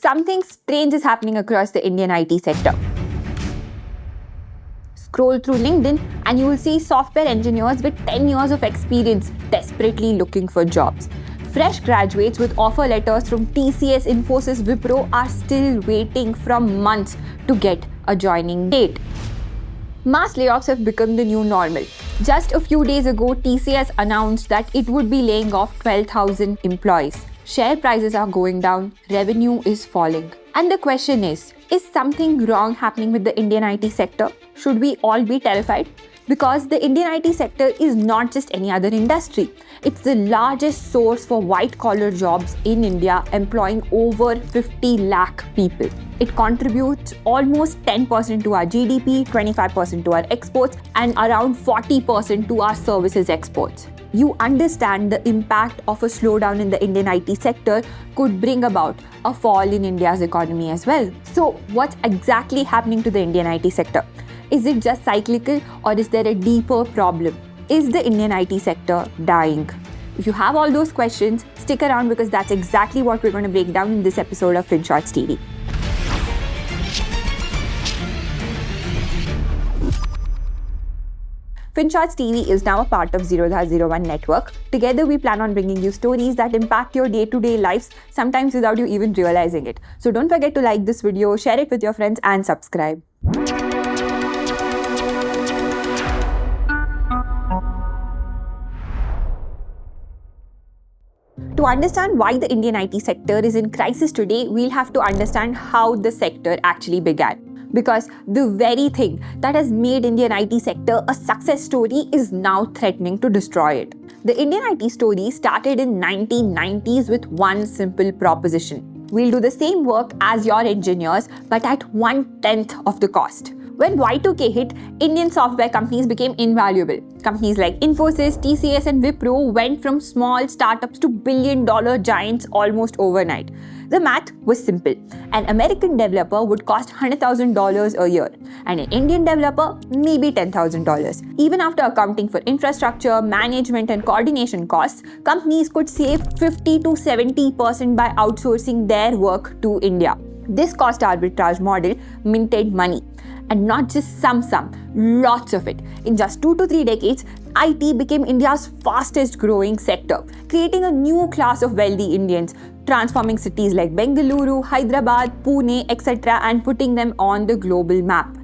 something strange is happening across the Indian IT sector. Scroll through LinkedIn and you will see software engineers with 10 years of experience desperately looking for jobs. Fresh graduates with offer letters from TCS, Infosys, Wipro are still waiting from months to get a joining date. Mass layoffs have become the new normal. Just a few days ago, TCS announced that it would be laying off 12,000 employees. Share prices are going down, revenue is falling. And the question is something wrong happening with the Indian IT sector? Should we all be terrified? Because the Indian IT sector is not just any other industry. It's the largest source for white-collar jobs in India, employing over 50 lakh people. It contributes almost 10% to our GDP, 25% to our exports, and around 40% to our services exports. You understand the impact of a slowdown in the Indian IT sector could bring about a fall in India's economy as well. So, what's exactly happening to the Indian IT sector? Is it just cyclical or is there a deeper problem? Is the Indian IT sector dying? If you have all those questions, stick around because that's exactly what we're going to break down in this episode of FinShots TV. FinShots TV is now a part of 001 network. Together, we plan on bringing you stories that impact your day-to-day lives, sometimes without you even realizing it. So don't forget to like this video, share it with your friends, and subscribe. To understand why the Indian IT sector is in crisis today, we'll have to understand how the sector actually began. Because the very thing that has made Indian IT sector a success story is now threatening to destroy it. The Indian IT story started in 1990s with one simple proposition. We'll do the same work as your engineers, but at 1/10 of the cost. When Y2K hit, Indian software companies became invaluable. Companies like Infosys, TCS, and Wipro went from small startups to billion-dollar giants almost overnight. The math was simple. An American developer would cost $100,000 a year, and an Indian developer maybe $10,000. Even after accounting for infrastructure, management, and coordination costs, companies could save 50 to 70% by outsourcing their work to India. This cost arbitrage model minted money. And not just some, lots of it. In just 2 to 3 decades, IT became India's fastest growing sector, creating a new class of wealthy Indians, transforming cities like Bengaluru, Hyderabad, Pune, etc. and putting them on the global map.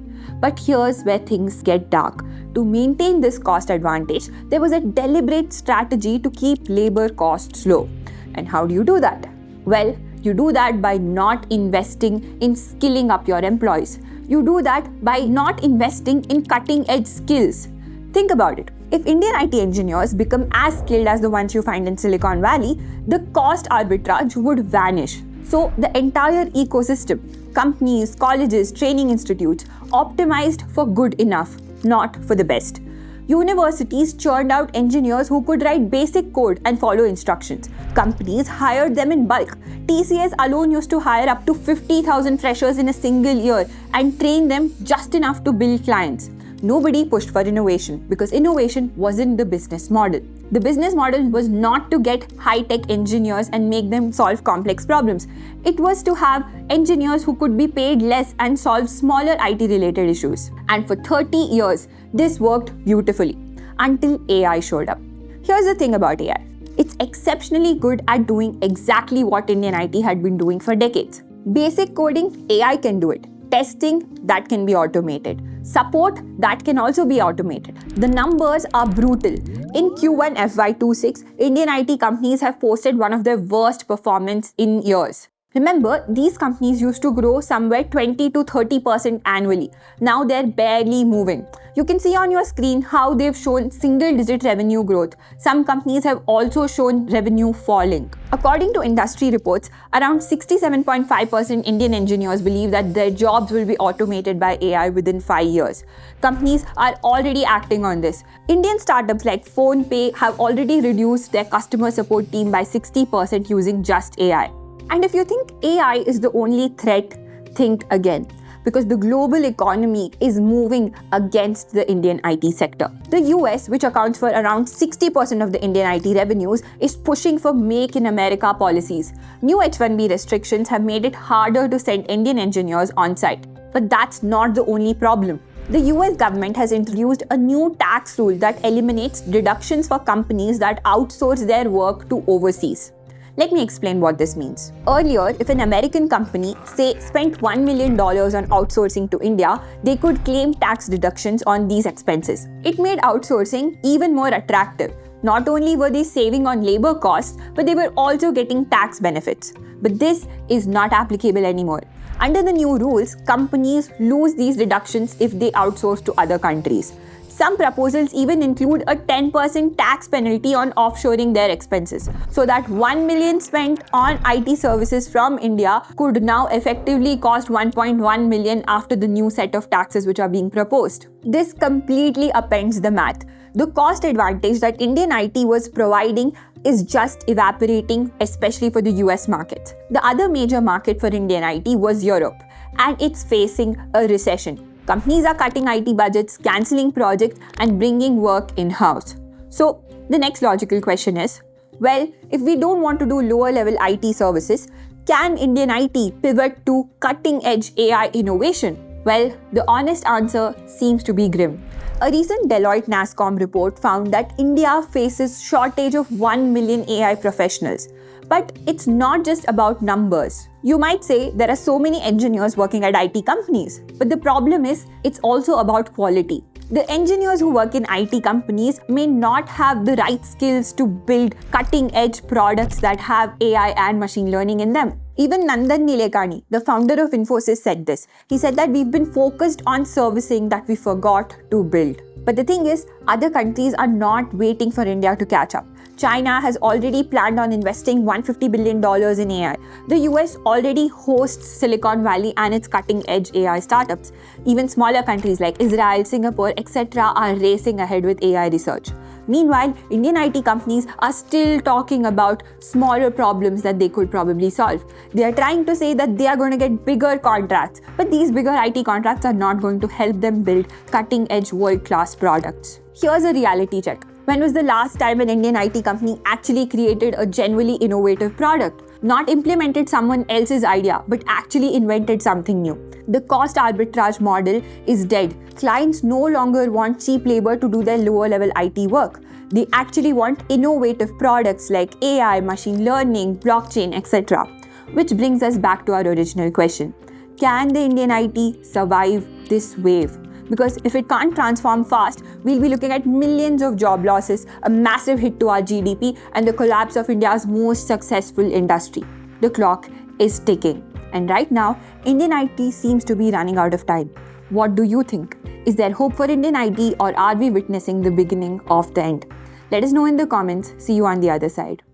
But here's where things get dark. To maintain this cost advantage, there was a deliberate strategy to keep labor costs low. And how do you do that? Well, you do that by not investing in skilling up your employees. You do that by not investing in cutting-edge skills. Think about it. If Indian IT engineers become as skilled as the ones you find in Silicon Valley, the cost arbitrage would vanish. So the entire ecosystem, companies, colleges, training institutes, optimized for good enough, not for the best. Universities churned out engineers who could write basic code and follow instructions. Companies hired them in bulk. TCS alone used to hire up to 50,000 freshers in a single year and train them just enough to build clients. Nobody pushed for innovation because innovation wasn't the business model. The business model was not to get high-tech engineers and make them solve complex problems. It was to have engineers who could be paid less and solve smaller IT-related issues. And for 30 years, this worked beautifully until AI showed up. Here's the thing about AI. It's exceptionally good at doing exactly what Indian IT had been doing for decades. Basic coding, AI can do it. Testing, that can be automated. Support, that can also be automated. The numbers are brutal. In Q1 FY26, Indian IT companies have posted one of their worst performance in years. Remember, these companies used to grow somewhere 20 to 30% annually. Now they're barely moving. You can see on your screen how they've shown single-digit revenue growth. Some companies have also shown revenue falling. According to industry reports, around 67.5% Indian engineers believe that their jobs will be automated by AI within 5 years. Companies are already acting on this. Indian startups like PhonePe have already reduced their customer support team by 60% using just AI. And if you think AI is the only threat, think again. because the global economy is moving against the Indian IT sector. The US, which accounts for around 60% of the Indian IT revenues, is pushing for Make in America policies. New H-1B restrictions have made it harder to send Indian engineers on site. But that's not the only problem. The US government has introduced a new tax rule that eliminates deductions for companies that outsource their work to overseas. Let me explain what this means. Earlier, if an American company, say, spent $1 million on outsourcing to India, they could claim tax deductions on these expenses. It made outsourcing even more attractive. Not only were they saving on labor costs, but they were also getting tax benefits. But this is not applicable anymore. Under the new rules, companies lose these deductions if they outsource to other countries. Some proposals even include a 10% tax penalty on offshoring their expenses, so that $1 million spent on IT services from India could now effectively cost $1.1 million after the new set of taxes which are being proposed. This completely upends the math. The cost advantage that Indian IT was providing is just evaporating, especially for the US market. The other major market for Indian IT was Europe, and it's facing a recession. Companies are cutting IT budgets, cancelling projects, and bringing work in-house. So, the next logical question is, well, if we don't want to do lower-level IT services, can Indian IT pivot to cutting-edge AI innovation? Well, the honest answer seems to be grim. A recent Deloitte NASSCOM report found that India faces shortage of 1 million AI professionals. But it's not just about numbers. You might say there are so many engineers working at IT companies, but the problem is it's also about quality. The engineers who work in IT companies may not have the right skills to build cutting-edge products that have AI and machine learning in them. Even Nandan Nilekani, the founder of Infosys, said this. He said that we've been focused on servicing that we forgot to build. But the thing is, other countries are not waiting for India to catch up. China has already planned on investing $150 billion in AI. The US already hosts Silicon Valley and its cutting-edge AI startups. Even smaller countries like Israel, Singapore, etc. are racing ahead with AI research. Meanwhile, Indian IT companies are still talking about smaller problems that they could probably solve. They are trying to say that they are going to get bigger contracts, but these bigger IT contracts are not going to help them build cutting-edge world-class products. Here's a reality check. When was the last time an Indian IT company actually created a genuinely innovative product? Not implemented someone else's idea, but actually invented something new. The cost arbitrage model is dead. Clients no longer want cheap labor to do their lower-level IT work. They actually want innovative products like AI, machine learning, blockchain, etc. Which brings us back to our original question. Can the Indian IT survive this wave? Because if it can't transform fast, we'll be looking at millions of job losses, a massive hit to our GDP, and the collapse of India's most successful industry. The clock is ticking. And right now, Indian IT seems to be running out of time. What do you think? Is there hope for Indian IT, or are we witnessing the beginning of the end? Let us know in the comments. See you on the other side.